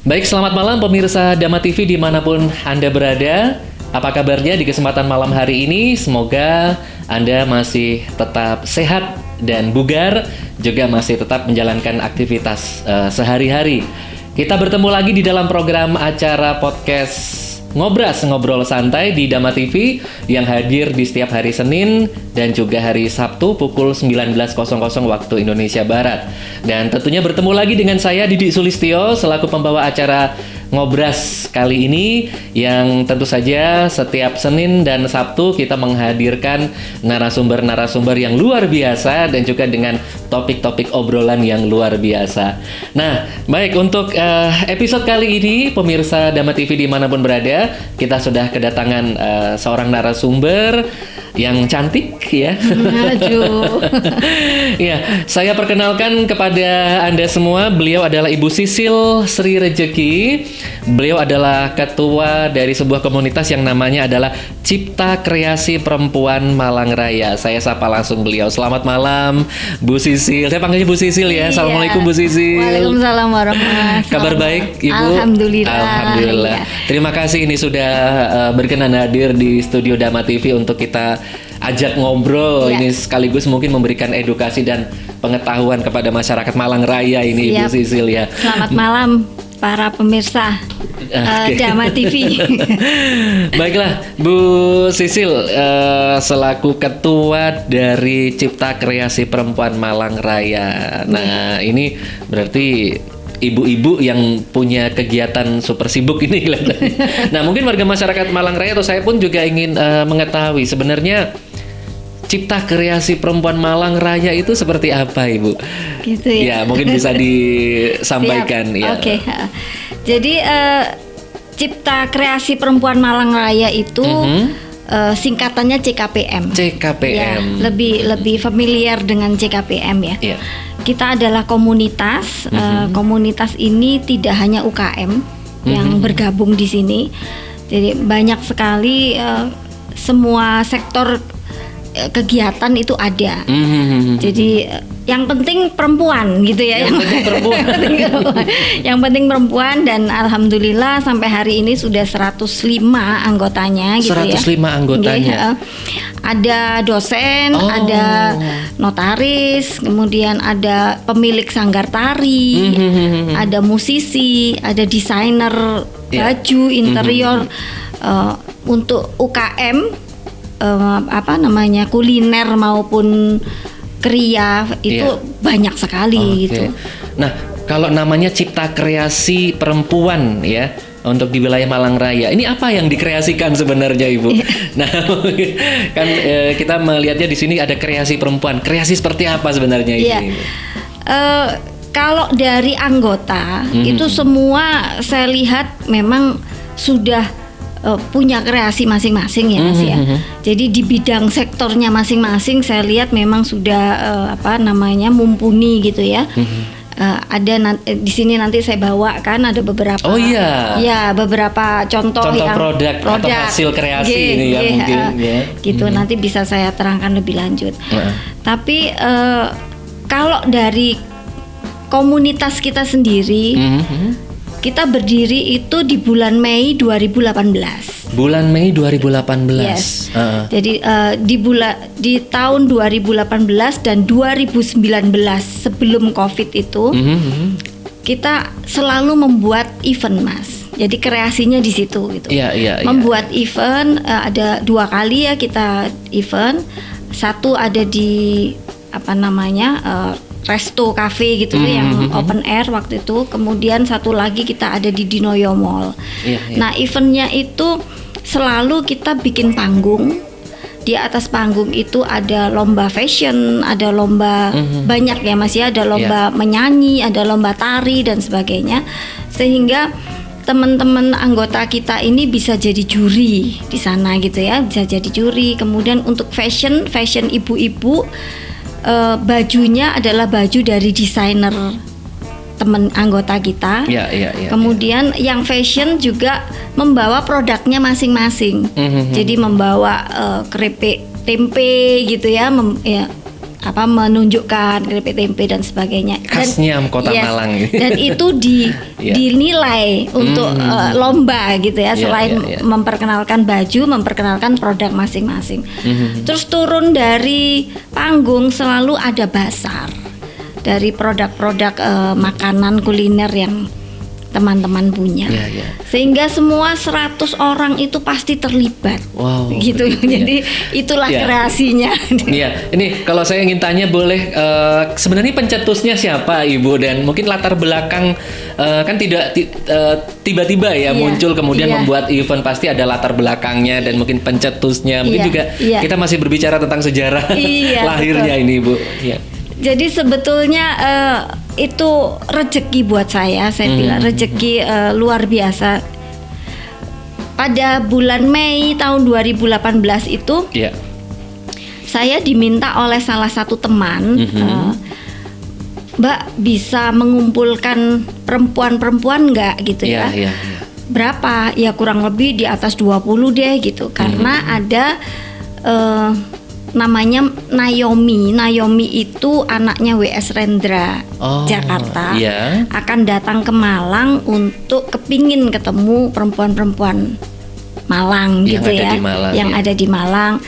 Baik, selamat malam pemirsa Dama TV dimanapun Anda berada. Apa kabarnya di kesempatan malam hari ini? Semoga Anda masih tetap sehat dan bugar, juga masih tetap menjalankan aktivitas sehari-hari. Kita bertemu lagi di dalam program acara podcast Ngobras, Ngobrol Santai di Dama TV yang hadir di setiap hari Senin dan juga hari Sabtu pukul 19.00 waktu Indonesia Barat. Dan tentunya bertemu lagi dengan saya Didi Sulistyo selaku pembawa acara Ngobras kali ini, yang tentu saja setiap Senin dan Sabtu kita menghadirkan narasumber-narasumber yang luar biasa dan juga dengan topik-topik obrolan yang luar biasa. Nah, baik, untuk episode kali ini pemirsa Dama TV dimanapun berada, kita sudah kedatangan seorang narasumber yang cantik ya. Ya, saya perkenalkan kepada Anda semua, beliau adalah Ibu Sisil Sri Rejeki. Beliau adalah ketua dari sebuah komunitas yang namanya adalah Cipta Kreasi Perempuan Malang Raya. Saya sapa langsung beliau. Selamat malam, Bu Sisil. Saya panggilnya Bu Sisil ya. Assalamualaikum Bu Sisil. Waalaikumsalam warahmatullahi wabarakatuh. Kabar baik, Ibu? Alhamdulillah. Alhamdulillah. Ya. Terima kasih ini sudah berkenan hadir di studio Dama TV untuk kita ajak ngobrol. Ya. Ini sekaligus mungkin memberikan edukasi dan pengetahuan kepada masyarakat Malang Raya ini. Siap. Bu Sisil ya. Selamat malam para pemirsa Dama TV. Baiklah, Bu Sisil, selaku ketua dari Cipta Kreasi Perempuan Malang Raya. Nah, ini berarti ibu-ibu yang punya kegiatan super sibuk ini kelihatan. Nah, mungkin warga masyarakat Malang Raya atau saya pun juga ingin mengetahui sebenarnya Cipta Kreasi Perempuan Malang Raya itu seperti apa, Ibu? Gitu ya. Ya, mungkin bisa disampaikan. Ya. Oke. Jadi Cipta Kreasi Perempuan Malang Raya itu singkatannya CKPM. CKPM. Ya, lebih familiar dengan CKPM ya. Ya. Kita adalah komunitas. Komunitas ini tidak hanya UKM yang bergabung di sini. Jadi banyak sekali semua sektor kegiatan itu ada. Jadi yang penting perempuan gitu ya. Yang penting perempuan. Yang penting perempuan, dan alhamdulillah sampai hari ini sudah 105 anggotanya gitu 105 ya. 105 anggotanya. Ada dosen, ada notaris, kemudian ada pemilik sanggar tari, ada musisi, ada desainer baju interior. Untuk UKM kuliner maupun kriya itu banyak sekali gitu. Nah, kalau namanya Cipta Kreasi Perempuan ya untuk di wilayah Malang Raya, ini apa yang dikreasikan sebenarnya, Ibu? Nah, kan kita melihatnya di sini ada kreasi perempuan. Kreasi seperti apa sebenarnya ini? Kalau dari anggota itu semua saya lihat memang sudah punya kreasi masing-masing ya Mas ya. Jadi di bidang sektornya masing-masing saya lihat memang sudah mumpuni gitu ya. Ada di sini nanti saya bawakan ada beberapa. Beberapa contoh yang produk atau hasil kreasi ini ya mungkin ya. Gitu nanti bisa saya terangkan lebih lanjut. Tapi kalau dari komunitas kita sendiri, kita berdiri itu di bulan Mei 2018. Bulan Mei 2018. Yes. Jadi di tahun 2018 dan 2019 sebelum Covid itu kita selalu membuat event, Mas. Jadi kreasinya di situ gitu. Membuat event ada 2 kali ya kita event. Satu ada di Resto Cafe gitu yang open air waktu itu. Kemudian satu lagi kita ada di Dinoyo Mall. Nah, eventnya itu selalu kita bikin panggung. Di atas panggung itu ada lomba fashion, ada lomba banyak ya Mas ya, ada lomba menyanyi, ada lomba tari dan sebagainya. Sehingga teman-teman anggota kita ini bisa jadi juri di sana gitu ya, bisa jadi juri. Kemudian untuk fashion ibu-ibu, bajunya adalah baju dari desainer teman anggota kita. Kemudian yang fashion juga membawa produknya masing-masing. Jadi membawa keripik tempe gitu ya, menunjukkan keripik tempe dan sebagainya. Khasnya Kota Malang. Dan itu dinilai untuk lomba gitu ya, selain memperkenalkan baju, memperkenalkan produk masing-masing. Terus turun dari panggung selalu ada basar dari produk-produk makanan kuliner yang teman-teman punya, sehingga semua 100 orang itu pasti terlibat, gitu. Jadi itulah kreasinya. Ini kalau saya ingin tanya boleh, sebenarnya pencetusnya siapa Ibu, dan mungkin latar belakang kan tidak tiba-tiba ya muncul kemudian membuat event, pasti ada latar belakangnya dan mungkin pencetusnya, mungkin juga kita masih berbicara tentang sejarah lahirnya ini Ibu. Jadi sebetulnya itu rezeki buat saya bilang rezeki luar biasa. Pada bulan Mei tahun 2018 itu saya diminta oleh salah satu teman, Mbak bisa mengumpulkan perempuan-perempuan nggak gitu ya? Berapa? Ya kurang lebih di atas 20 deh gitu, karena ada namanya Naomi. Naomi itu anaknya W.S. Rendra, Jakarta. Akan datang ke Malang untuk kepingin ketemu perempuan-perempuan Malang yang gitu ya, yang ada di Malang.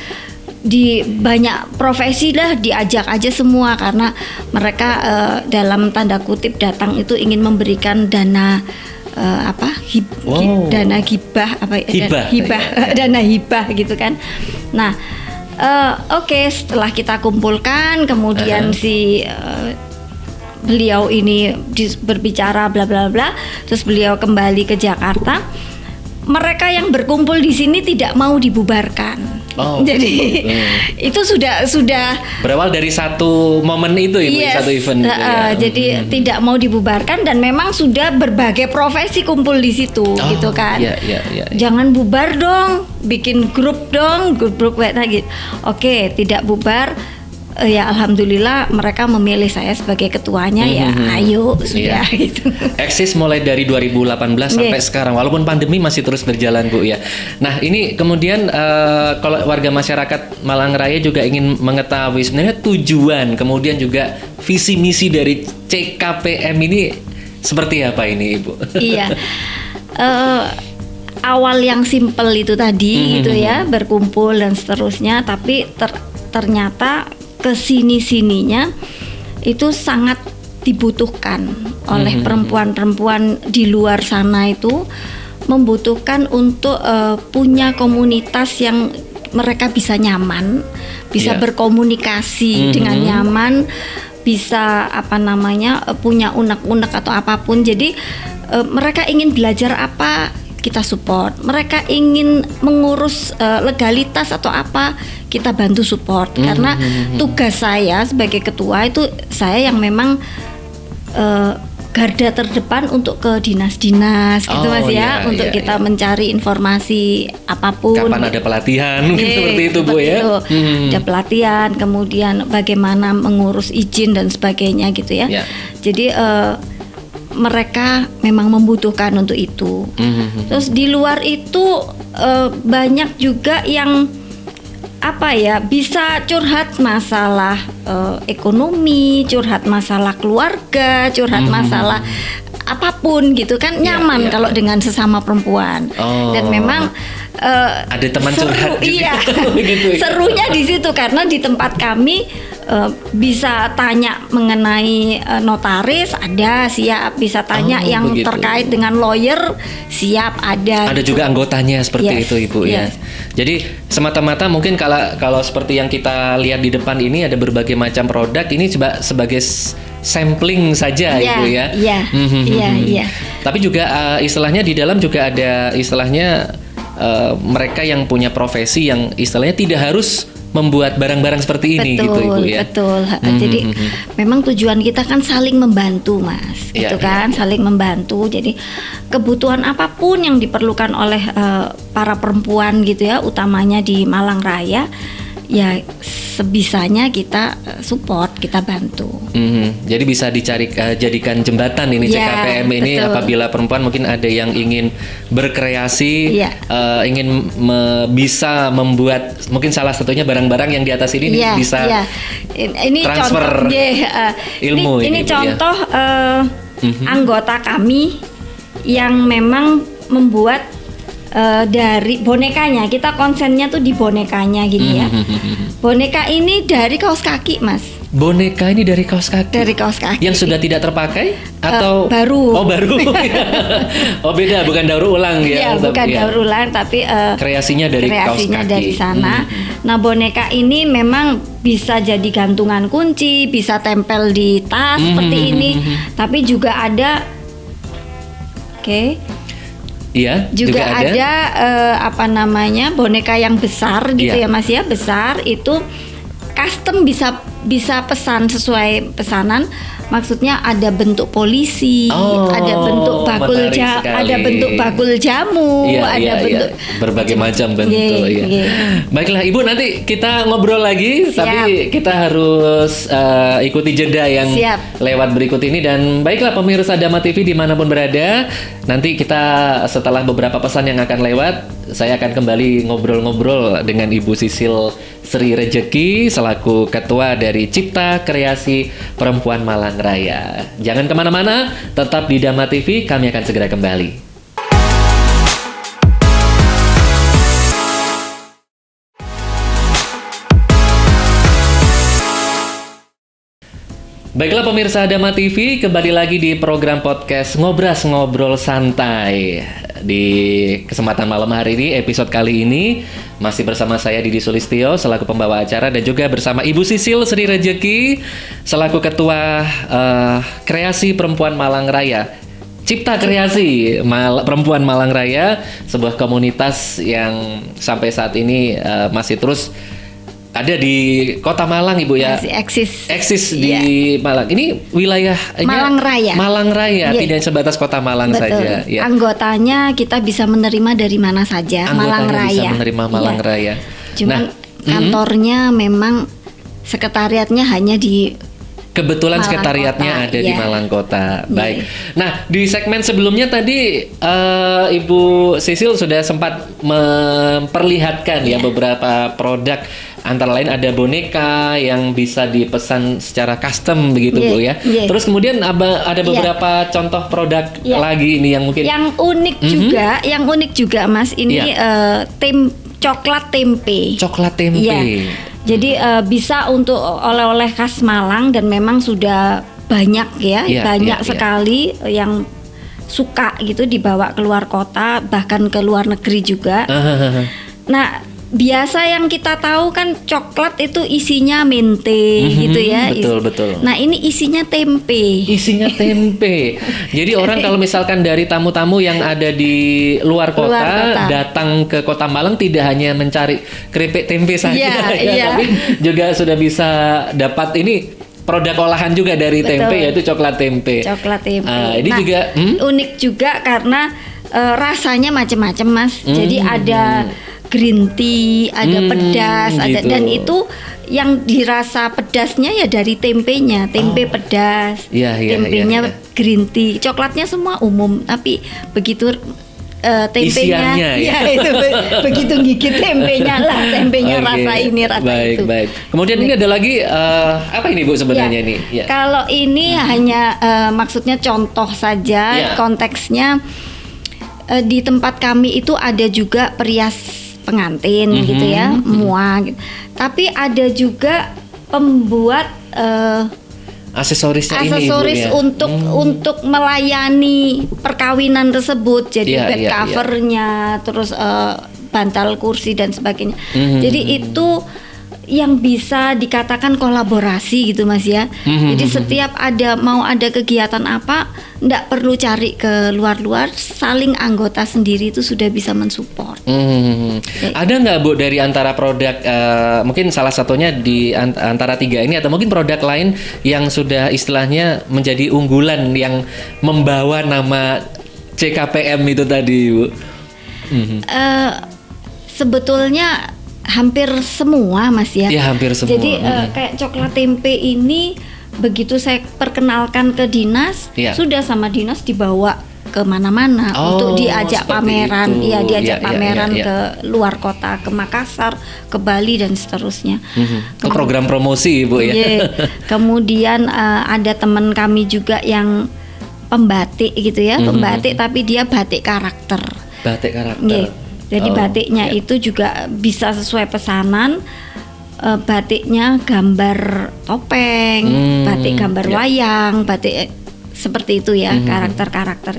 Di banyak profesi lah diajak aja semua, karena mereka dalam tanda kutip datang itu ingin memberikan dana dana hibah dana hibah gitu kan. Nah, setelah kita kumpulkan, kemudian beliau ini berbicara bla bla bla, terus beliau kembali ke Jakarta. Mereka yang berkumpul di sini tidak mau dibubarkan. Jadi itu sudah berawal dari satu momen itu satu event. Jadi tidak mau dibubarkan, dan memang sudah berbagai profesi kumpul di situ, gitu kan. Jangan bubar dong, bikin grup dong, grup lagi. Oke, tidak bubar. Ya alhamdulillah mereka memilih saya sebagai ketuanya. Ayo sudah gitu. Eksis mulai dari 2018 sampai sekarang, walaupun pandemi masih terus berjalan Bu ya. Nah ini kemudian kalau warga masyarakat Malang Raya juga ingin mengetahui sebenarnya tujuan kemudian juga visi misi dari CKPM ini seperti apa ini Ibu? Awal yang simpel itu tadi gitu ya, berkumpul dan seterusnya, tapi ternyata kesini-sininya itu sangat dibutuhkan oleh perempuan-perempuan di luar sana, itu membutuhkan untuk punya komunitas yang mereka bisa nyaman, bisa berkomunikasi dengan nyaman, bisa punya unek-unek atau apapun. Jadi mereka ingin belajar apa, kita support. Mereka ingin mengurus legalitas atau apa, kita bantu support. Karena tugas saya sebagai ketua itu saya yang memang garda terdepan untuk ke dinas-dinas gitu Mas untuk kita mencari informasi apapun. Kapan ada pelatihan mungkin seperti itu Bu ya. Ada pelatihan, kemudian bagaimana mengurus izin dan sebagainya gitu ya. Jadi mereka memang membutuhkan untuk itu. Terus di luar itu banyak juga yang bisa curhat masalah ekonomi, curhat masalah keluarga, curhat masalah apapun gitu kan, nyaman kalau dengan sesama perempuan. Dan memang ada teman curhat gitu. Serunya di situ, karena di tempat kami bisa tanya mengenai notaris, ada siap, bisa tanya yang terkait dengan lawyer, siap, ada. Ada juga anggotanya seperti itu Ibu ya. Jadi semata-mata mungkin kalau seperti yang kita lihat di depan ini ada berbagai macam produk, ini coba sebagai sampling saja Ibu ya. Iya. Tapi juga istilahnya di dalam juga ada istilahnya mereka yang punya profesi yang istilahnya tidak harus membuat barang-barang seperti ini gitu Ibu ya. Betul. Jadi memang tujuan kita kan saling membantu Mas, gitu kan, saling membantu. Jadi kebutuhan apapun yang diperlukan oleh para perempuan gitu ya, utamanya di Malang Raya, ya sebisanya kita support, kita bantu. Jadi bisa jadikan jembatan ini CKPM ini, betul. Apabila perempuan mungkin ada yang ingin berkreasi, ingin bisa membuat mungkin salah satunya barang-barang yang di atas ini bisa ini transfer contoh, ilmu. Ini contoh anggota kami yang memang membuat dari bonekanya, kita konsennya tuh di bonekanya gini ya. Boneka ini dari kaos kaki, Mas. Boneka ini dari kaos kaki? Dari kaos kaki. Yang sudah tidak terpakai? Atau baru? Oh, baru. Oh, beda, bukan daur ulang ya? Iya, bukan daur ulang, tapi kreasinya dari kaos kaki. Dari sana. Nah, boneka ini memang bisa jadi gantungan kunci, bisa tempel di tas seperti ini. Tapi juga ada, iya, juga ada boneka yang besar gitu ya Mas ya, besar itu custom, bisa pesan sesuai pesanan. Maksudnya ada bentuk polisi, ada bentuk bakul jamu, ada bentuk berbagai macam bentuk. Baiklah Ibu, nanti kita ngobrol lagi. Siap. Tapi kita harus ikuti jeda yang lewat berikut ini. Dan baiklah pemirsa Dama TV dimanapun berada, nanti kita setelah beberapa pesan yang akan lewat, saya akan kembali ngobrol-ngobrol dengan Ibu Sisil Sri Rejeki selaku Ketua dari Cipta Kreasi Perempuan Malang Raya. Jangan kemana-mana, tetap di Dama TV, kami akan segera kembali. Baiklah pemirsa Dama TV, kembali lagi di program podcast Ngobras Ngobrol Santai. Di kesempatan malam hari ini, episode kali ini masih bersama saya Didi Sulistyo selaku pembawa acara, dan juga bersama Ibu Sisil Sri Rejeki selaku Ketua Kreasi Perempuan Malang Raya. Cipta Kreasi Perempuan Malang Raya, sebuah komunitas yang sampai saat ini masih terus ada di Kota Malang, Ibu ya. Masih eksis di Malang. Ini wilayahnya Malang Raya, tidak sebatas Kota Malang saja. Ya. Anggotanya kita bisa menerima dari mana saja. Malang Raya. Bisa menerima Malang Raya. Cuman kantornya memang sekretariatnya hanya di Kebetulan Malang sekretariatnya Kota, ada di Malang Kota. Baik. Nah, di segmen sebelumnya tadi Ibu Sisil sudah sempat memperlihatkan ya beberapa produk, antara lain ada boneka yang bisa dipesan secara custom begitu Bu ya. Terus kemudian ada beberapa contoh produk lagi ini yang mungkin yang unik juga Mas. Ini coklat tempe. Coklat tempe. Jadi bisa untuk oleh-oleh khas Malang, dan memang sudah banyak banyak sekali yang suka gitu dibawa keluar kota, bahkan ke luar negeri juga. Nah, biasa yang kita tahu kan coklat itu isinya mente gitu ya. Betul. Nah, ini isinya tempe. Jadi orang kalau misalkan dari tamu-tamu yang ada di luar kota datang ke Kota Malang, tidak hanya mencari keripik tempe saja, tapi juga sudah bisa dapat ini produk olahan juga dari tempe, yaitu coklat tempe. Ini juga unik juga karena rasanya macam-macam Mas. Jadi ada green tea, ada pedas, gitu. Dan itu yang dirasa pedasnya ya dari tempenya, tempe pedas, tempenya green tea, coklatnya semua umum, tapi begitu tempenya, itu begitu gigit tempenya rasa ini rasa itu. Baik. Kemudian ini ada lagi apa ini Bu sebenarnya ini? Kalau ini hanya maksudnya contoh saja, konteksnya di tempat kami itu ada juga perias pengantin gitu ya, mua gitu. Tapi ada juga pembuat aksesoris untuk melayani perkawinan tersebut. Jadi bed covernya, terus bantal kursi dan sebagainya. Jadi itu yang bisa dikatakan kolaborasi gitu Mas ya. Jadi setiap mau ada kegiatan apa, nggak perlu cari ke luar-luar, saling anggota sendiri itu sudah bisa mensupport. Ada nggak Bu dari antara produk, mungkin salah satunya di antara tiga ini, atau mungkin produk lain yang sudah istilahnya menjadi unggulan yang membawa nama CKPM itu tadi Bu? Sebetulnya hampir semua Mas ya. Ya hampir semua. Jadi kayak coklat tempe ini begitu saya perkenalkan ke dinas, sudah sama dinas dibawa kemana-mana untuk diajak pameran, diajak pameran ke luar kota, ke Makassar, ke Bali dan seterusnya. Program promosi Ibu ya. Kemudian ada teman kami juga yang pembatik gitu ya, pembatik tapi dia batik karakter. Batik karakter. Jadi batiknya itu juga bisa sesuai pesanan. Batiknya gambar topeng, batik gambar wayang, batik seperti itu ya, karakter-karakter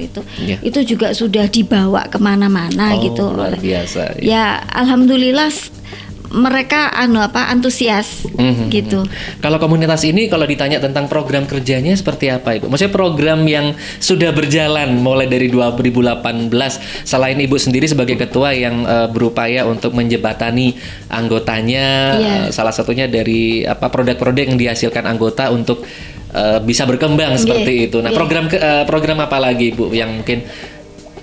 itu juga sudah dibawa kemana-mana gitu. Luar biasa. Ya alhamdulillah mereka antusias gitu. Kalau komunitas ini kalau ditanya tentang program kerjanya seperti apa Ibu? Maksudnya program yang sudah berjalan mulai dari 2018, selain Ibu sendiri sebagai ketua yang berupaya untuk menjembatani anggotanya, salah satunya dari produk-produk yang dihasilkan anggota untuk bisa berkembang seperti itu. Nah, program apa lagi Ibu yang mungkin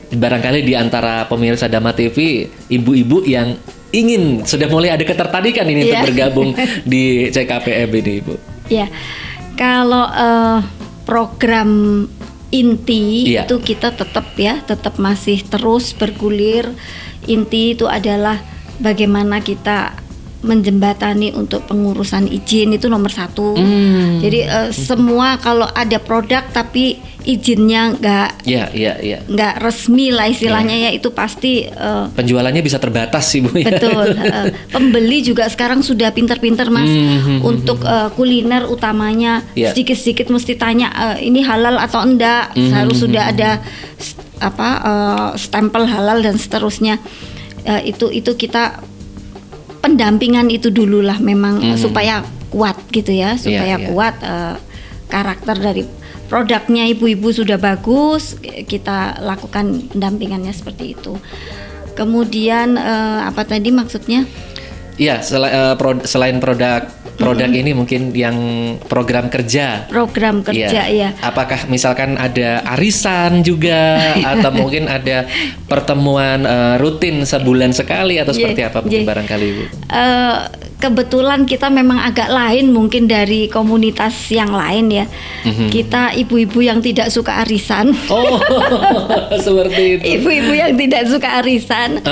barangkali di antara pemirsa Dama TV, ibu-ibu yang sudah mulai ada ketertarikan ini untuk bergabung di CKPM ini Ibu? Ya, kalau program inti itu kita tetap masih terus bergulir. Inti itu adalah bagaimana kita menjembatani untuk pengurusan izin, itu nomor 1. Jadi semua kalau ada produk tapi izinnya nggak resmi lah istilahnya, ya itu pasti penjualannya bisa terbatas sih Bu. Betul. Pembeli juga sekarang sudah pintar-pintar Mas, untuk kuliner utamanya sedikit-sedikit mesti tanya ini halal atau enggak, harus sudah ada stempel halal dan seterusnya. Itu kita pendampingan itu dulu lah memang supaya kuat gitu ya, kuat karakter dari produknya. Ibu-ibu sudah bagus, kita lakukan pendampingannya seperti itu. Kemudian apa tadi maksudnya? Iya, selain produk ini mungkin yang program kerja. Ya. Apakah misalkan ada arisan juga atau mungkin ada pertemuan rutin sebulan sekali atau seperti apa mungkin barangkali Ibu? Kebetulan kita memang agak lain mungkin dari komunitas yang lain ya. Kita ibu-ibu yang tidak suka arisan. Seperti itu. Ibu-ibu yang tidak suka arisan.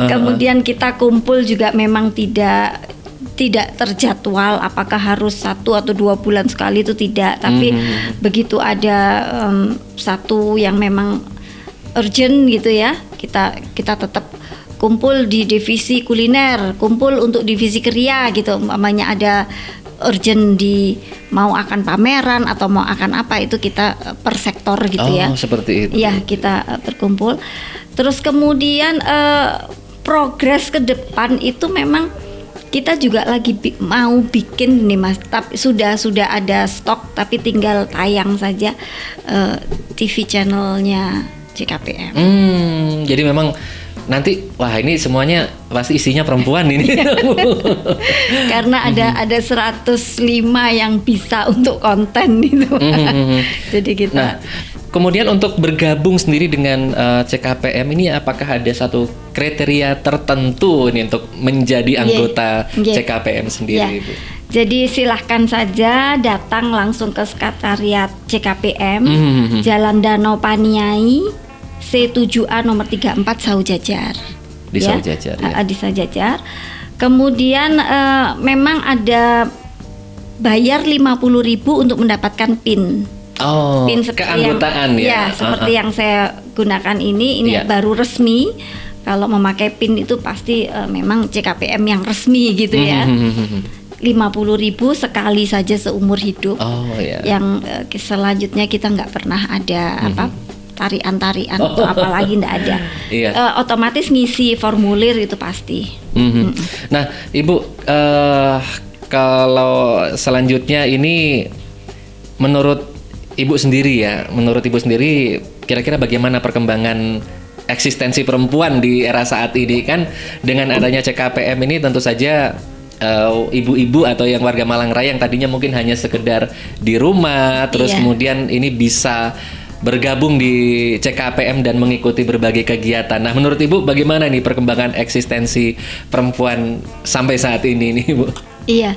Kemudian kita kumpul juga memang tidak terjadwal, apakah harus 1 atau 2 bulan sekali, itu tidak. Tapi begitu ada satu yang memang urgent gitu ya, kita tetap kumpul di divisi kuliner, kumpul untuk divisi kriya gitu. Umpamanya ada urgent mau akan pameran atau mau akan apa, itu kita per sektor gitu ya. Seperti itu. Ya, kita berkumpul. Terus kemudian progres ke depan itu memang kita juga lagi mau bikin nih Mas, tapi sudah ada stok tapi tinggal tayang saja TV channelnya CKPM. Jadi memang nanti ini semuanya pasti isinya perempuan ini. Karena ada 105 yang bisa untuk konten itu. Jadi kita. Nah, kemudian untuk bergabung sendiri dengan CKPM ini, apakah ada satu kriteria tertentu ini untuk menjadi anggota CKPM sendiri, Ibu? Jadi silahkan saja datang langsung ke sekretariat CKPM, Jalan Danau Paniai, C7A nomor 34 Saujajar. Di Saujajar. Di Saujajar. Kemudian memang ada bayar 50.000 untuk mendapatkan PIN. PIN keanggotaan ya. Seperti yang saya gunakan ini baru resmi. Kalau memakai PIN itu pasti memang CKPM yang resmi gitu ya. 50.000 sekali saja seumur hidup. Yang selanjutnya kita nggak pernah ada tarian-tarian atau apalagi nggak ada. Otomatis ngisi formulir itu pasti. Nah, Ibu, kalau selanjutnya ini menurut Ibu sendiri kira-kira bagaimana perkembangan eksistensi perempuan di era saat ini? Kan dengan adanya CKPM ini tentu saja ibu-ibu atau yang warga Malang Raya yang tadinya mungkin hanya sekedar di rumah, terus kemudian ini bisa bergabung di CKPM dan mengikuti berbagai kegiatan. Nah, menurut Ibu bagaimana nih perkembangan eksistensi perempuan sampai saat ini nih, Bu? Iya,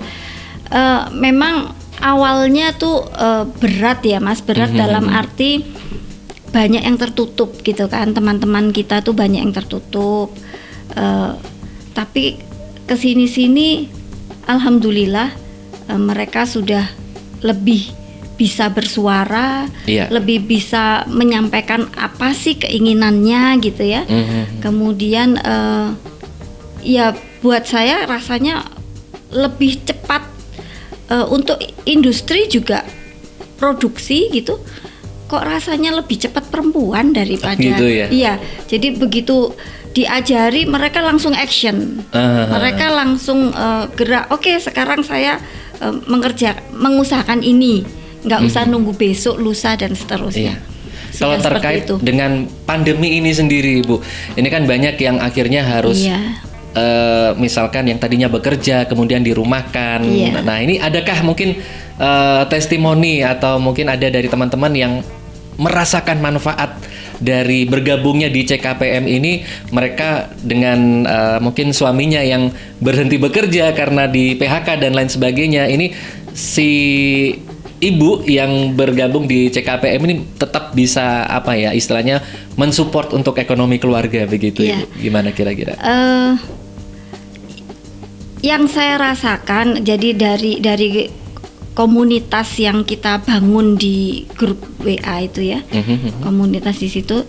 memang awalnya tuh berat ya Mas, berat dalam arti banyak yang tertutup gitu kan, teman-teman kita tuh banyak yang tertutup. Tapi kesini-sini, alhamdulillah mereka sudah lebih bisa bersuara, lebih bisa menyampaikan apa sih keinginannya gitu ya. Kemudian ya buat saya rasanya lebih cepat untuk industri juga produksi gitu. Kok rasanya lebih cepat perempuan daripada gitu ya? Iya, jadi begitu diajari mereka langsung action, mereka langsung gerak. Oke, sekarang saya mengusahakan ini, nggak usah nunggu besok, lusa dan seterusnya. Kalau terkait dengan pandemi ini sendiri, Bu, ini kan banyak yang akhirnya harus misalkan yang tadinya bekerja kemudian dirumahkan. Nah, ini adakah mungkin testimoni atau mungkin ada dari teman-teman yang merasakan manfaat dari bergabungnya di CKPM ini, mereka dengan mungkin suaminya yang berhenti bekerja karena di PHK dan lain sebagainya, ini si ibu yang bergabung di CKPM ini tetap bisa apa ya istilahnya mensupport untuk ekonomi keluarga begitu, Ibu? Gimana kira-kira? Yang saya rasakan, jadi dari komunitas yang kita bangun di grup WA itu ya, komunitas di situ,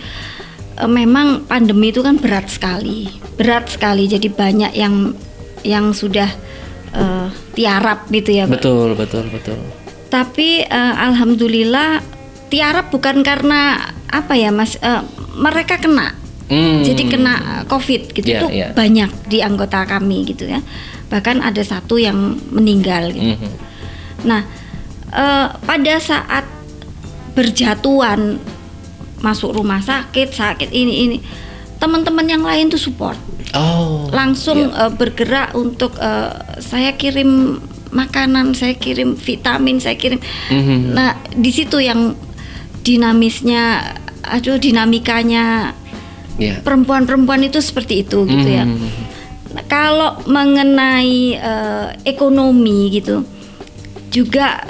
memang pandemi itu kan berat sekali. Jadi banyak yang sudah tiarap gitu ya, Pak. Betul. Tapi alhamdulillah tiarap bukan karena apa ya, Mas, mereka kena. Jadi kena COVID gitu tuh banyak di anggota kami gitu ya. Bahkan ada satu yang meninggal gitu. Nah, pada saat berjatuhan masuk rumah sakit ini teman-teman yang lain tuh support. Langsung bergerak untuk saya kirim makanan, saya kirim vitamin, saya kirim. Nah, di situ yang dinamisnya, dinamikanya perempuan-perempuan itu seperti itu gitu ya. Nah, kalau mengenai ekonomi gitu, juga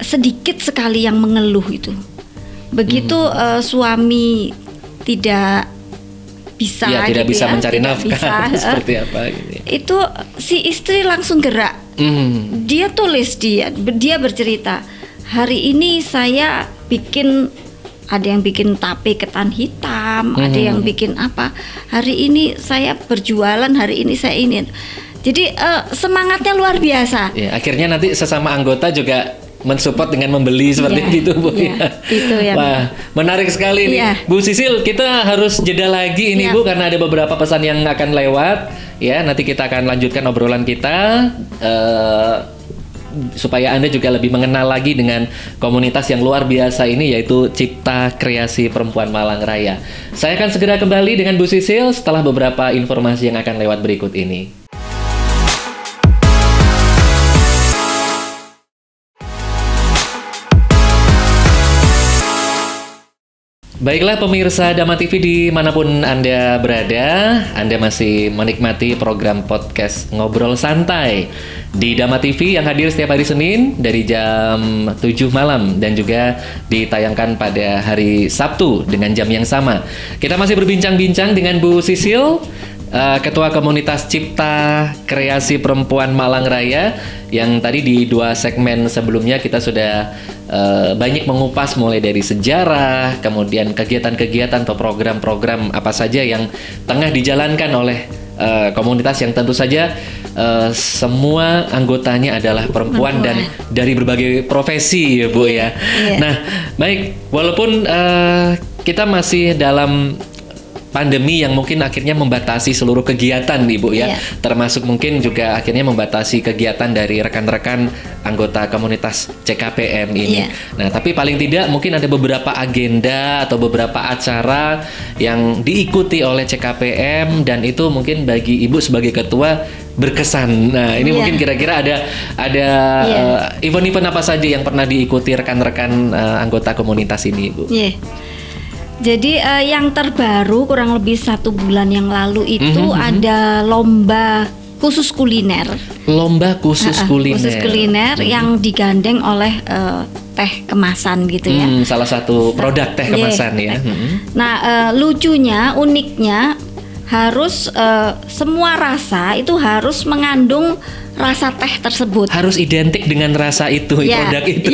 sedikit sekali yang mengeluh itu. Begitu suami tidak bisa, tidak bisa mencari nafkah seperti apa gitu. Itu si istri langsung gerak. Dia tulis, dia bercerita, hari ini saya bikin, ada yang bikin tape ketan hitam, ada yang bikin apa. Hari ini saya berjualan, hari ini saya ini. Jadi semangatnya luar biasa. Akhirnya nanti sesama anggota juga mensupport dengan membeli seperti itu, Bu. Itu ya. Wah, menarik sekali nih. Bu Sisil, kita harus jeda lagi ini, Bu, karena ada beberapa pesan yang akan lewat. Ya, nanti kita akan lanjutkan obrolan kita supaya Anda juga lebih mengenal lagi dengan komunitas yang luar biasa ini, yaitu Cipta Kreasi Perempuan Malang Raya. Saya akan segera kembali dengan Bu Sisil setelah beberapa informasi yang akan lewat berikut ini. Baiklah pemirsa Dama TV dimanapun Anda berada, Anda masih menikmati program podcast Ngobrol Santai di Dama TV yang hadir setiap hari Senin dari jam 7 malam dan juga ditayangkan pada hari Sabtu dengan jam yang sama. Kita masih berbincang-bincang dengan Bu Sisil, Ketua Komunitas Cipta Kreasi Perempuan Malang Raya, yang tadi di 2 segmen sebelumnya kita sudah banyak mengupas mulai dari sejarah, kemudian kegiatan-kegiatan atau program-program apa saja yang tengah dijalankan oleh komunitas yang tentu saja semua anggotanya adalah perempuan dan dari berbagai profesi ya, Bu ya. Nah, baik, walaupun kita masih dalam pandemi yang mungkin akhirnya membatasi seluruh kegiatan Ibu ya, termasuk mungkin juga akhirnya membatasi kegiatan dari rekan-rekan anggota komunitas CKPM ini. Nah, tapi paling tidak mungkin ada beberapa agenda atau beberapa acara yang diikuti oleh CKPM dan itu mungkin bagi Ibu sebagai ketua berkesan. Nah, ini mungkin kira-kira ada event-event apa saja yang pernah diikuti rekan-rekan anggota komunitas ini, Ibu? Jadi yang terbaru kurang lebih 1 bulan yang lalu itu ada lomba khusus kuliner. Lomba khusus kuliner. Khusus kuliner yang digandeng oleh teh kemasan gitu ya. Salah satu produk teh kemasan ya. Nah, lucunya, uniknya harus semua rasa itu harus mengandung rasa teh tersebut. Harus identik dengan rasa itu, produk itu.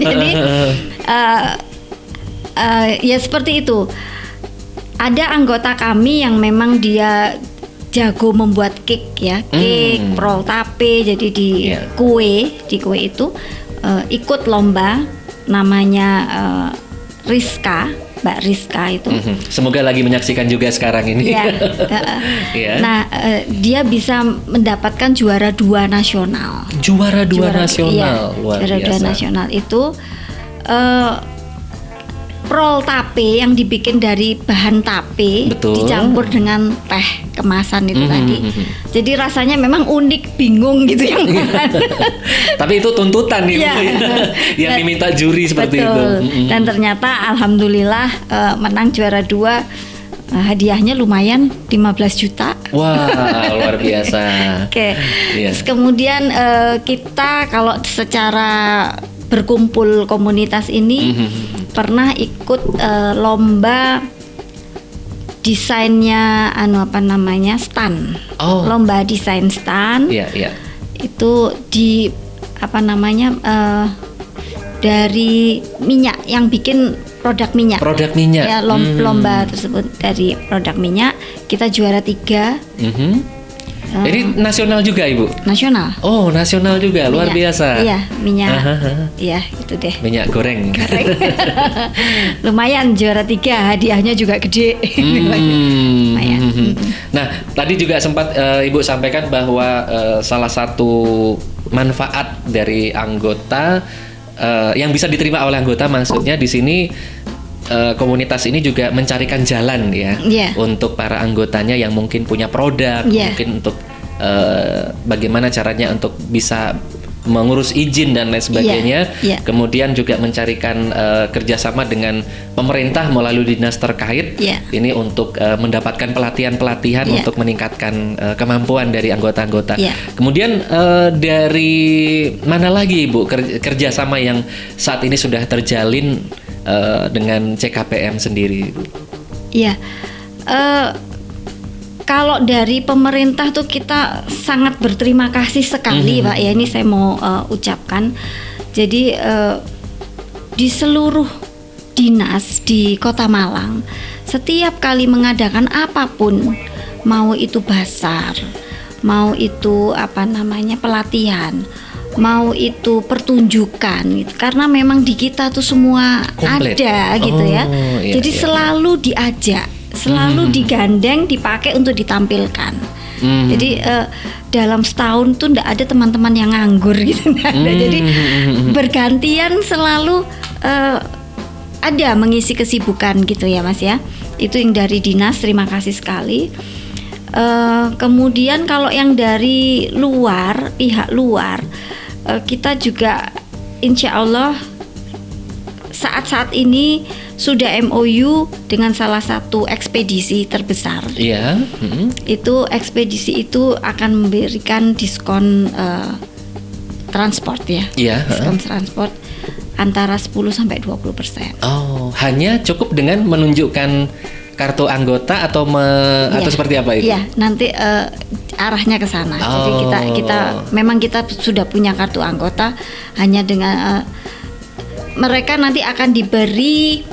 Jadi ya seperti itu. Ada anggota kami yang memang dia jago membuat cake ya, cake, prol tape. Jadi di kue itu ikut lomba namanya Rizka, Mbak Rizka itu. Semoga lagi menyaksikan juga sekarang ini. Nah, dia bisa mendapatkan juara 2 nasional. Juara 2 nasional, luar juara biasa. 2 nasional itu prol tape yang dibikin dari bahan tape dicampur dengan teh kemasan itu tadi. Jadi rasanya memang unik, bingung gitu yang Tapi itu tuntutan nih yang diminta juri seperti itu. Dan ternyata alhamdulillah menang juara 2. Hadiahnya lumayan 15 juta. Wah, luar biasa. Terus kemudian kita kalau secara berkumpul komunitas ini pernah ikut lomba desainnya stand. Lomba desain stand. Itu di dari minyak, yang bikin produk minyak. Ya, lomba tersebut dari produk minyak, kita juara 3. Jadi nasional juga Ibu? Nasional. Oh, nasional juga, luar biasa. Iya, minyak. Iya, itu deh. Minyak goreng. Lumayan juara 3, hadiahnya juga gede. Lumayan. Nah, tadi juga sempat Ibu sampaikan bahwa salah satu manfaat dari anggota yang bisa diterima oleh anggota, maksudnya di sini komunitas ini juga mencarikan jalan untuk para anggotanya yang mungkin punya produk, mungkin untuk bagaimana caranya untuk bisa mengurus izin dan lain sebagainya. Kemudian juga mencarikan kerjasama dengan pemerintah melalui dinas terkait ini untuk mendapatkan pelatihan-pelatihan untuk meningkatkan kemampuan dari anggota-anggota. Kemudian dari mana lagi Ibu kerjasama yang saat ini sudah terjalin dengan CKPM sendiri? Kalau dari pemerintah tuh kita sangat berterima kasih sekali Pak ya, ini saya mau ucapkan. Jadi di seluruh dinas di Kota Malang setiap kali mengadakan apapun, mau itu basar, mau itu pelatihan, mau itu pertunjukan gitu. Karena memang di kita tuh semua komplit. Ada gitu ya. Jadi selalu diajak, selalu digandeng, dipakai untuk ditampilkan. Jadi dalam setahun tuh nggak ada teman-teman yang nganggur gitu. Jadi bergantian selalu ada mengisi kesibukan gitu ya Mas ya. Itu yang dari dinas, terima kasih sekali. Kemudian kalau yang dari luar, pihak luar, kita juga insya Allah saat-saat ini sudah MOU dengan salah satu ekspedisi terbesar. Itu ekspedisi itu akan memberikan diskon transport ya. Diskon transport antara 10-20%. Oh, hanya cukup dengan menunjukkan kartu anggota atau atau seperti apa itu? Nanti arahnya ke sana. Jadi kita memang kita sudah punya kartu anggota, hanya dengan mereka nanti akan diberi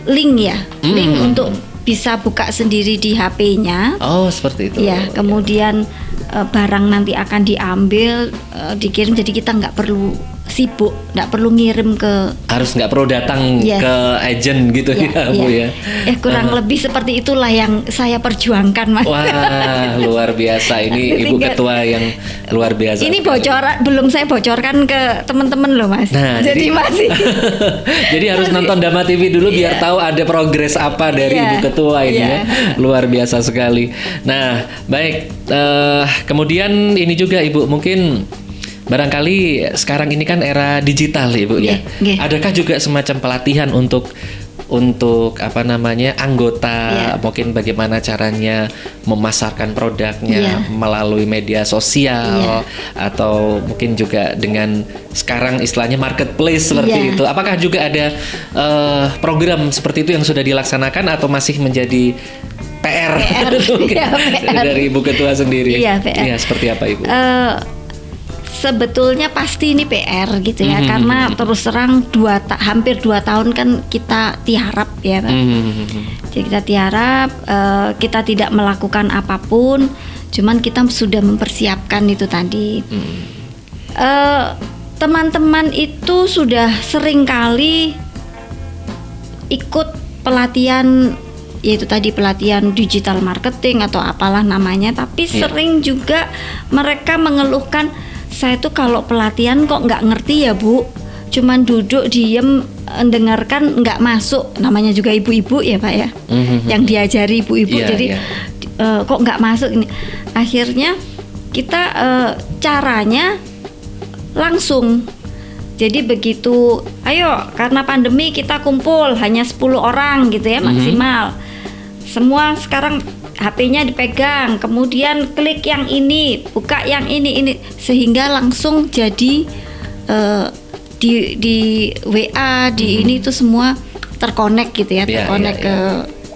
link ya, link untuk bisa buka sendiri di HP-nya. Oh, seperti itu. Kemudian barang nanti akan diambil, dikirim, jadi kita nggak perlu sibuk, nggak perlu ngirim ke, harus nggak perlu datang ke agent gitu ya Bu ya. Kurang lebih seperti itulah yang saya perjuangkan, Mas. Wah, luar biasa ini Ibu Ketua yang luar biasa. Ini bocoran belum saya bocorkan ke teman-teman loh, Mas. Nah, jadi masih jadi harus nonton Dama TV dulu biar tahu ada progres apa dari Ibu Ketua ini ya. Luar biasa sekali. Nah, baik, kemudian ini juga Ibu, mungkin barangkali sekarang ini kan era digital Ibu ya. Adakah juga semacam pelatihan untuk apa namanya anggota, mungkin bagaimana caranya memasarkan produknya melalui media sosial atau mungkin juga dengan sekarang istilahnya marketplace seperti itu. Apakah juga ada program seperti itu yang sudah dilaksanakan atau masih menjadi PR, dari Ibu Ketua sendiri? Iya, seperti apa Ibu? Sebetulnya pasti ini PR gitu ya, karena terus terang hampir 2 tahun kan kita tiarap ya Pak. Jadi kita tiarap, kita tidak melakukan apapun, cuman kita sudah mempersiapkan itu tadi. Teman-teman itu sudah sering kali ikut pelatihan, yaitu tadi pelatihan digital marketing atau apalah namanya, tapi sering juga mereka mengeluhkan, saya tuh kalau pelatihan kok nggak ngerti ya Bu, cuman duduk diem dengarkan nggak masuk, namanya juga ibu-ibu ya Pak ya, yang diajari ibu-ibu, jadi kok nggak masuk ini. Akhirnya kita caranya langsung, jadi begitu, ayo karena pandemi kita kumpul hanya 10 orang gitu ya maksimal, semua sekarang HP-nya dipegang, kemudian klik yang ini, buka yang ini, sehingga langsung jadi di WA, di ini itu semua terkonek gitu ya, terkonek ke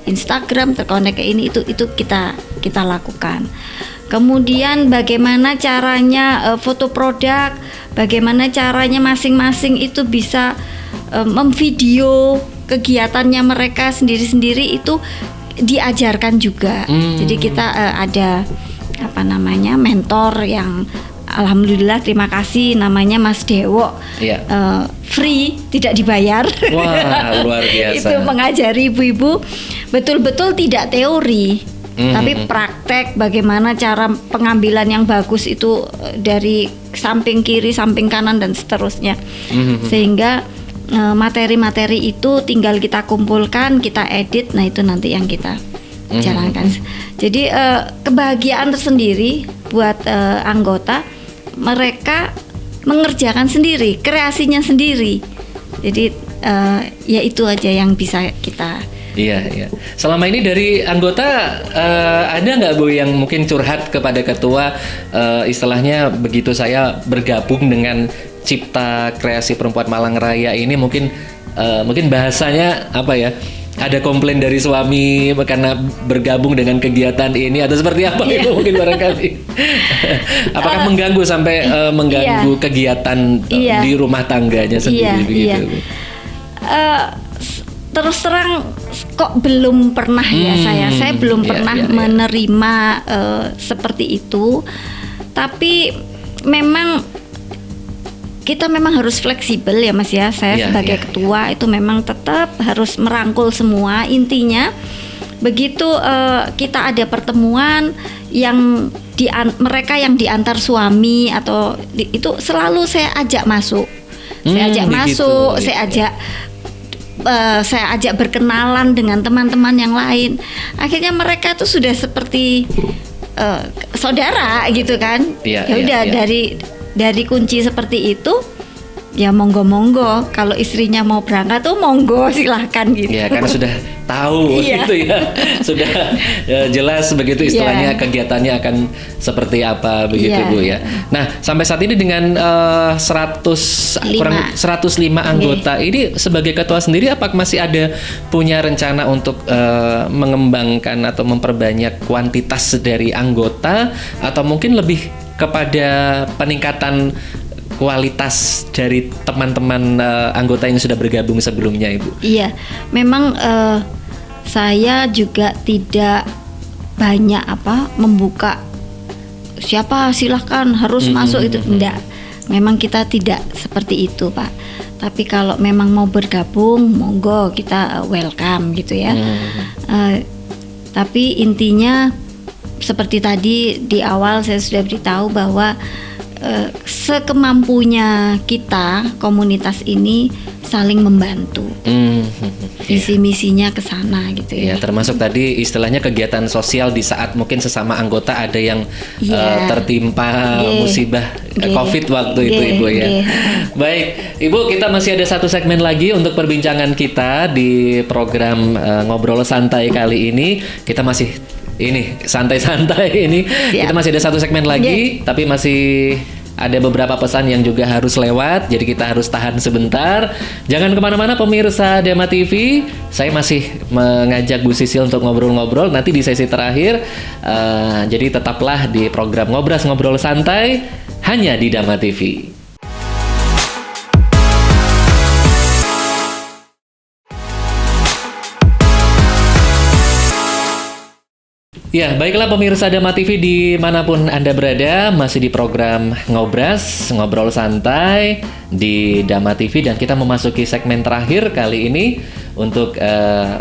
Instagram, terkonek ke ini, itu kita lakukan. Kemudian bagaimana caranya foto produk, bagaimana caranya masing-masing itu bisa memvideo kegiatannya mereka sendiri-sendiri, itu diajarkan juga. Jadi kita ada apa namanya mentor yang alhamdulillah terima kasih, namanya Mas Dewo, free, tidak dibayar. Wah, luar biasa. Itu mengajari ibu-ibu betul-betul tidak teori, tapi praktek bagaimana cara pengambilan yang bagus itu dari samping kiri, samping kanan dan seterusnya. Sehingga materi-materi itu tinggal kita kumpulkan, kita edit, nah itu nanti yang kita jalankan. Jadi kebahagiaan tersendiri buat anggota, mereka mengerjakan sendiri, kreasinya sendiri. Jadi ya itu aja yang bisa kita. Iya. Selama ini dari anggota ada nggak Bu yang mungkin curhat kepada ketua, istilahnya begitu saya bergabung dengan Cipta Kreasi Perempuan Malang Raya ini, mungkin bahasanya apa ya? Ada komplain dari suami karena bergabung dengan kegiatan ini atau seperti apa itu mungkin barangkali. Apakah mengganggu sampai mengganggu kegiatan di rumah tangganya sendiri begitu? Terus terang kok belum pernah ya saya belum pernah menerima seperti itu. Tapi memang kita memang harus fleksibel ya Mas ya. Saya sebagai ketua itu memang tetap harus merangkul semua. Intinya begitu kita ada pertemuan yang mereka yang diantar suami atau itu selalu saya ajak masuk. Saya ajak berkenalan dengan teman-teman yang lain. Akhirnya mereka tuh sudah seperti saudara gitu kan. Ya udah dari kunci seperti itu, ya monggo kalau istrinya mau berangkat tuh monggo silahkan gitu. Ya karena sudah tahu gitu ya, sudah jelas begitu istilahnya kegiatannya akan seperti apa begitu Bu ya. Nah sampai saat ini dengan 105 anggota ini sebagai ketua sendiri, apakah masih ada punya rencana untuk mengembangkan atau memperbanyak kuantitas dari anggota, atau mungkin lebih kepada peningkatan kualitas dari teman-teman anggota yang sudah bergabung sebelumnya Ibu? Iya, memang saya juga tidak banyak membuka siapa silahkan harus masuk itu, enggak. memang kita tidak seperti itu, Pak. Tapi kalau memang mau bergabung, monggo, kita welcome gitu ya. Tapi intinya seperti tadi di awal saya sudah beritahu bahwa sekemampunya kita komunitas ini saling membantu. Visi misinya ke sana gitu ya. Ya, termasuk tadi istilahnya kegiatan sosial di saat mungkin sesama anggota ada yang tertimpa musibah COVID waktu itu Ibu ya. Baik, Ibu, kita masih ada satu segmen lagi untuk perbincangan kita di program Ngobrol Santai kali ini. Kita masih santai-santai ini. Siap. Kita masih ada satu segmen lagi, tapi masih ada beberapa pesan yang juga harus lewat, jadi kita harus tahan sebentar. Jangan kemana-mana pemirsa Dama TV. Saya masih mengajak Bu Sisil untuk ngobrol-ngobrol nanti di sesi terakhir. Jadi tetaplah di program Ngobrol Santai hanya di Dama TV. Ya, baiklah pemirsa Dama TV dimanapun Anda berada, masih di program Ngobrol Santai di Dama TV, dan kita memasuki segmen terakhir kali ini untuk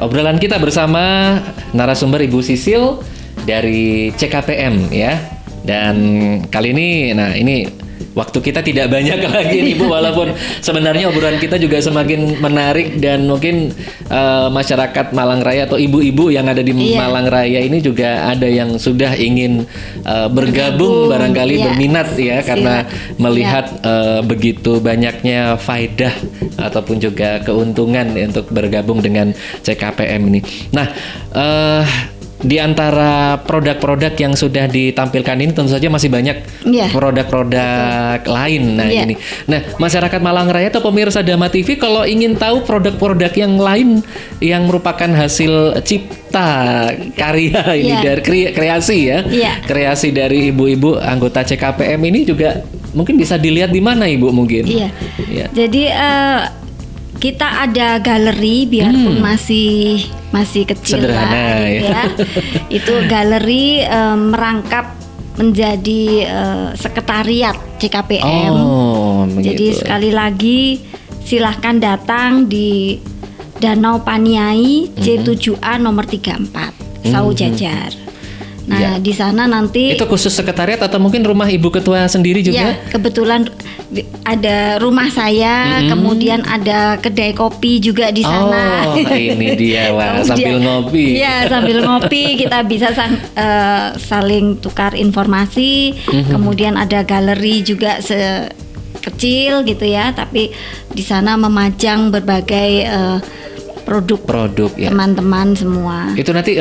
obrolan kita bersama narasumber Ibu Sisil dari CKPM ya. Dan kali ini, ini waktu kita tidak banyak lagi nih Bu, walaupun sebenarnya obrolan kita juga semakin menarik, dan mungkin masyarakat Malang Raya atau ibu-ibu yang ada di Malang Raya ini juga ada yang sudah ingin bergabung barangkali berminat ya, karena melihat begitu banyaknya faedah ataupun juga keuntungan untuk bergabung dengan CKPM ini. Nah, di antara produk-produk yang sudah ditampilkan ini tentu saja masih banyak produk-produk lain. Nah, ini. Nah, masyarakat Malang Raya atau pemirsa Dama TV kalau ingin tahu produk-produk yang lain yang merupakan hasil cipta karya ini dari kreasi ya. Kreasi dari ibu-ibu anggota CKPM ini juga mungkin bisa dilihat di mana Ibu mungkin? Jadi kita ada galeri, biarpun masih kecil, sederhana lah, ya. Itu galeri merangkap menjadi sekretariat CKPM. Jadi sekali lagi silahkan datang di Danau Paniai C7A nomor 34 Sau Jajar. Nah, di sana nanti itu khusus sekretariat atau mungkin rumah Ibu Ketua sendiri juga? Ya, kebetulan ada rumah saya, kemudian ada kedai kopi juga di sana. Oh, ini dia, wah, sambil ngopi. Iya, sambil ngopi kita bisa saling tukar informasi. Kemudian ada galeri juga kecil gitu ya, tapi di sana memajang berbagai produk ya, teman-teman semua. Itu nanti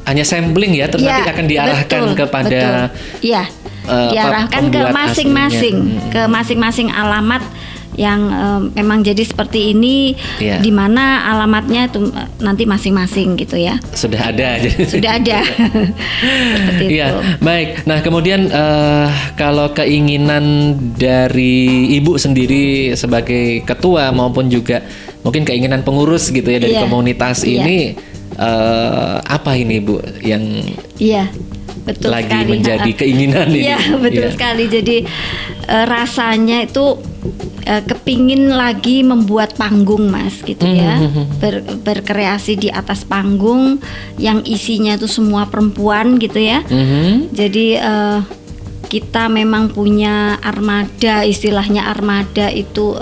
hanya sampling ya, terus nanti akan diarahkan kepada diarahkan ke masing-masing alamat yang memang jadi seperti ini, di mana alamatnya itu nanti masing-masing gitu ya. Sudah ada. Sudah ada. Seperti itu. Baik. Nah, kemudian kalau keinginan dari Ibu sendiri sebagai ketua maupun juga mungkin keinginan pengurus gitu ya dari komunitas ini, apa ini Bu yang betul lagi sekali. Menjadi keinginan ini? Iya, betul sekali. Jadi rasanya itu kepingin lagi membuat panggung, Mas, gitu ya. Berkreasi di atas panggung yang isinya itu semua perempuan gitu ya. Jadi kita memang punya armada, istilahnya armada itu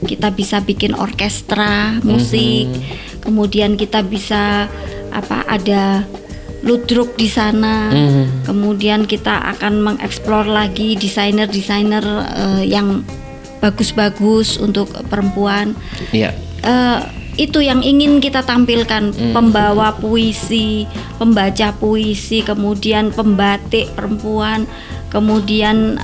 kita bisa bikin orkestra musik. Kemudian kita bisa ada ludruk di sana. Kemudian kita akan mengeksplor lagi desainer-desainer yang bagus-bagus untuk perempuan. Itu yang ingin kita tampilkan, pembawa puisi, pembaca puisi, kemudian pembatik perempuan, kemudian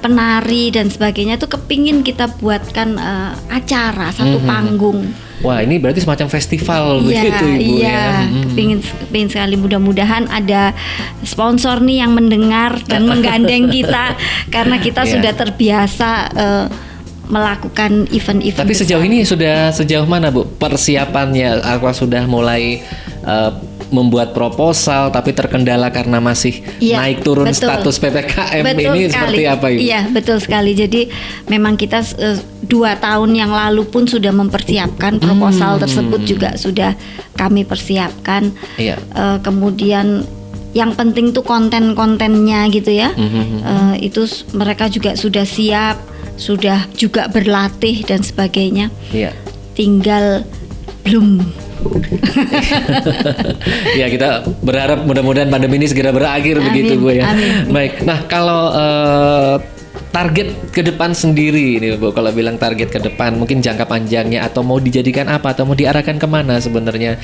penari dan sebagainya. Itu kepingin kita buatkan acara satu panggung. Wah, ini berarti semacam festival begitu Ibu ya. Kepingin sekali. Mudah-mudahan ada sponsor nih yang mendengar dan menggandeng kita karena kita sudah terbiasa melakukan event-event. Tapi sejauh ini sudah sejauh mana Bu persiapannya? Apa sudah mulai membuat proposal tapi terkendala karena masih naik turun status PPKM ini sekali. Seperti apa Ibu? Iya, betul sekali. Jadi memang kita 2 tahun yang lalu pun sudah mempersiapkan proposal tersebut, juga sudah kami persiapkan. Iya. Kemudian yang penting tuh konten-kontennya gitu ya. Itu mereka juga sudah siap, sudah juga berlatih dan sebagainya. Iya. Tinggal belum. Ya, kita berharap mudah-mudahan pandemi ini segera berakhir. Amin, begitu Bu ya. Amin. Baik. Nah, kalau target ke depan sendiri nih Bu, kalau bilang target ke depan mungkin jangka panjangnya, atau mau dijadikan apa, atau mau diarahkan kemana sebenarnya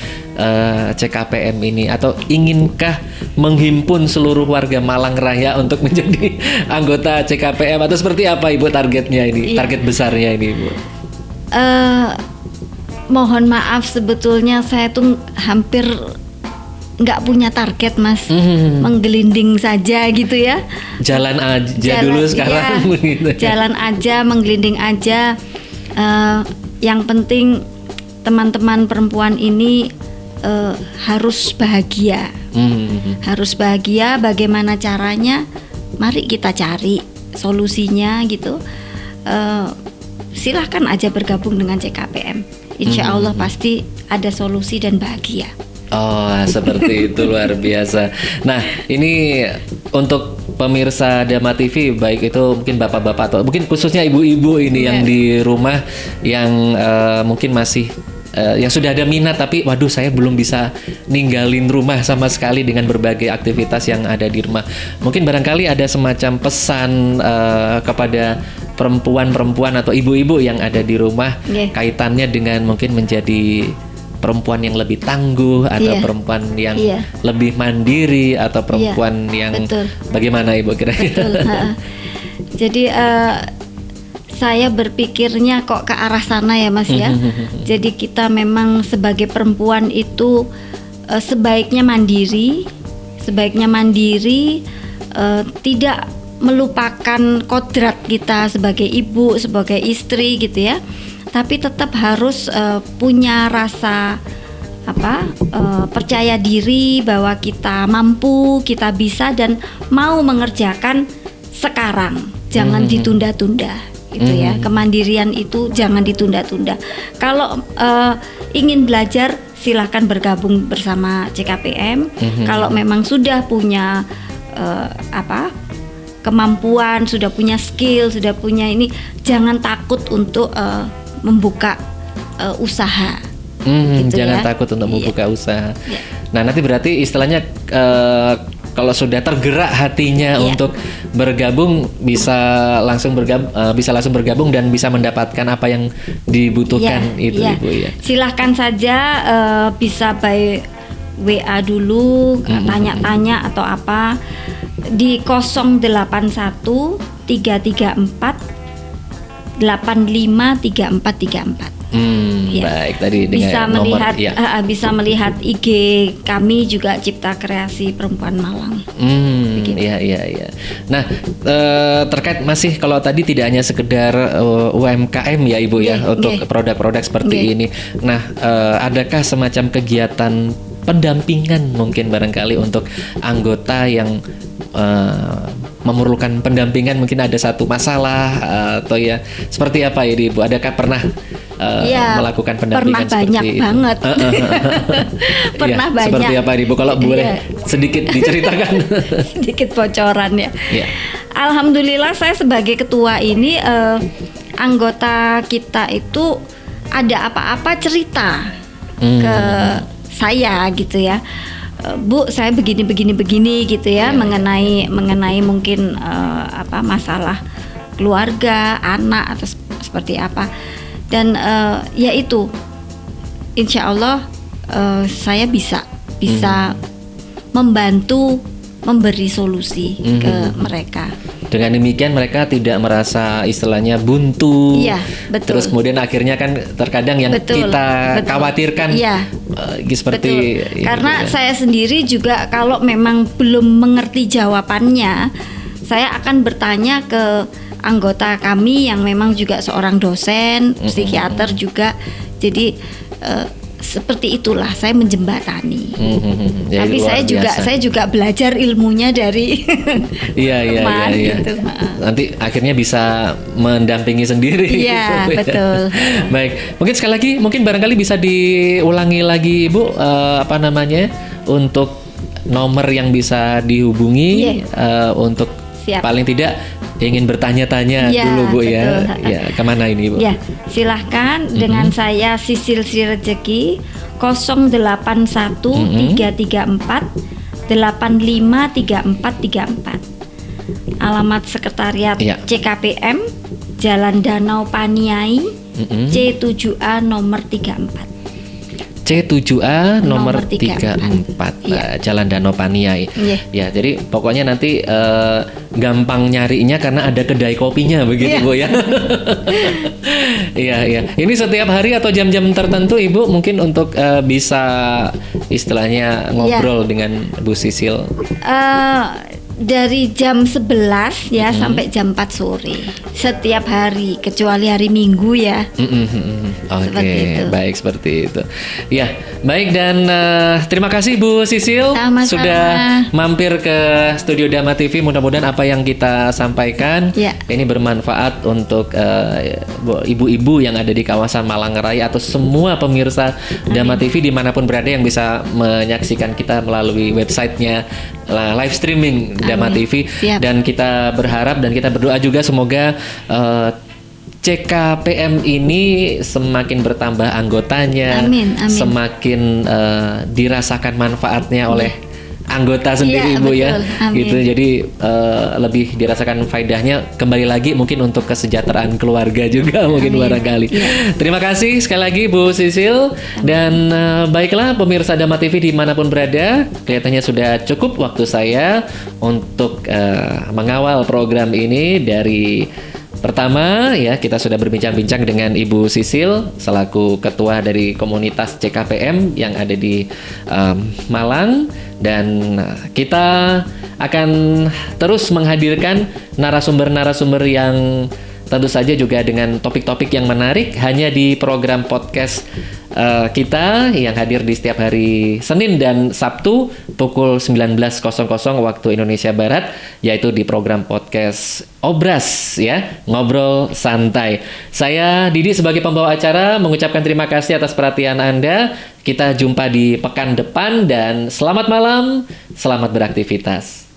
CKPM ini, atau inginkah menghimpun seluruh warga Malang Raya untuk menjadi anggota CKPM, atau seperti apa Ibu targetnya ini, target besarnya ini Bu? Mohon maaf, sebetulnya saya tuh hampir nggak punya target Mas, menggelinding saja gitu ya. Jalan aja dulu sekarang. Iya, jalan aja, menggelinding aja. Yang penting teman-teman perempuan ini harus bahagia. Harus bahagia. Bagaimana caranya? Mari kita cari solusinya gitu. Silahkan aja bergabung dengan CKPM. Insya Allah pasti ada solusi dan bahagia. Oh, seperti itu, luar biasa. Nah, ini untuk pemirsa Dama TV, baik itu mungkin bapak-bapak atau mungkin khususnya ibu-ibu ini yang di rumah, yang mungkin masih yang sudah ada minat tapi waduh saya belum bisa ninggalin rumah sama sekali dengan berbagai aktivitas yang ada di rumah. Mungkin barangkali ada semacam pesan kepada perempuan-perempuan atau ibu-ibu yang ada di rumah, kaitannya dengan mungkin menjadi perempuan yang lebih tangguh, atau perempuan yang lebih mandiri, atau perempuan yang bagaimana Ibu kira-kira? Jadi saya berpikirnya kok ke arah sana ya Mas ya. Jadi kita memang sebagai perempuan itu sebaiknya mandiri, tidak melupakan kodrat kita sebagai ibu, sebagai istri gitu ya. Tapi tetap harus punya rasa percaya diri bahwa kita mampu, kita bisa dan mau mengerjakan sekarang. Jangan ditunda-tunda. Itu ya, kemandirian itu jangan ditunda-tunda. Kalau ingin belajar silahkan bergabung bersama CKPM. Kalau memang sudah punya kemampuan, sudah punya skill, sudah punya ini, jangan takut untuk membuka usaha. Gitu jangan takut untuk membuka usaha. Nah, nanti berarti istilahnya kalau sudah tergerak hatinya untuk bergabung, bisa langsung bergabung dan bisa mendapatkan apa yang dibutuhkan itu Ibu ya. Silahkan saja bisa by WA dulu, tanya-tanya atau apa di 081 334 853434. Baik, tadi dengan bisa melihat IG kami juga Cipta Kreasi Perempuan Malang. Iya. Nah, terkait masih kalau tadi tidak hanya sekedar UMKM ya Ibu ya, untuk produk-produk seperti ini. Nah, adakah semacam kegiatan pendampingan mungkin barangkali untuk anggota yang memerlukan pendampingan, mungkin ada satu masalah atau ya seperti apa ya Ibu? Adakah pernah melakukan pendampingan seperti banyak itu? Banget. Pernah banyak. Seperti apa Ibu? Kalau boleh sedikit diceritakan. Sedikit bocoran ya. Alhamdulillah saya sebagai ketua ini anggota kita itu ada apa-apa cerita ke saya gitu ya. Bu, saya begini gitu ya, mengenai mungkin masalah keluarga, anak atau seperti apa. Dan ya itu, insya Allah saya bisa membantu memberi solusi ke mereka. Dengan demikian mereka tidak merasa istilahnya buntu. Iya, betul. Terus kemudian akhirnya kan terkadang yang kita khawatirkan seperti betul. Karena saya sendiri juga kalau memang belum mengerti jawabannya, saya akan bertanya ke anggota kami yang memang juga seorang dosen, psikiater juga. Jadi seperti itulah saya menjembatani. Ya, tapi saya juga belajar ilmunya dari iya. gitu. Nanti akhirnya bisa mendampingi sendiri. Iya, betul. Baik, mungkin sekali lagi, mungkin barangkali bisa diulangi lagi Ibu, untuk nomor yang bisa dihubungi, untuk Siap. paling tidak ingin bertanya-tanya dulu Bu, betul. ya kemana ini Bu? Ya, silahkan dengan saya Sisil Sirejeki 081 334 853434. Alamat sekretariat CKPM Jalan Danau Paniai C7A nomor 34. C7A nomor 34, Jalan Danau Paniai. Ya, jadi pokoknya nanti gampang nyarinya karena ada kedai kopinya begitu Bu ya. Iya. Ini setiap hari atau jam-jam tertentu Ibu mungkin untuk bisa istilahnya ngobrol dengan Bu Sisil. Dari jam 11 ya sampai jam 4 sore setiap hari kecuali hari Minggu ya. Oke, baik seperti itu. Ya, baik dan terima kasih Bu Sisil sudah mampir ke studio Dhamma TV. Mudah-mudahan apa yang kita sampaikan ini bermanfaat untuk ibu-ibu yang ada di kawasan Malang Raya atau semua pemirsa Dhamma TV dimanapun berada yang bisa menyaksikan kita melalui websitenya live streaming Dhamma TV. Dan kita berharap dan kita berdoa juga semoga CKPM ini semakin bertambah anggotanya, semakin dirasakan manfaatnya oleh anggota sendiri Bu ya. Gitu. Jadi lebih dirasakan faedahnya kembali lagi mungkin untuk kesejahteraan keluarga juga mungkin barangkali. Terima kasih sekali lagi Bu Sisil dan baiklah pemirsa Dhamma TV dimanapun berada, kelihatannya sudah cukup waktu saya untuk mengawal program ini. Dari pertama ya kita sudah berbincang-bincang dengan Ibu Sisil selaku ketua dari komunitas CKPM yang ada di Malang. Dan kita akan terus menghadirkan narasumber-narasumber yang tentu saja juga dengan topik-topik yang menarik hanya di program podcast kita yang hadir di setiap hari Senin dan Sabtu pukul 19.00 waktu Indonesia Barat, yaitu di program podcast Obras ya, Ngobrol Santai. Saya Didi sebagai pembawa acara mengucapkan terima kasih atas perhatian Anda. Kita jumpa di pekan depan dan selamat malam, selamat beraktivitas.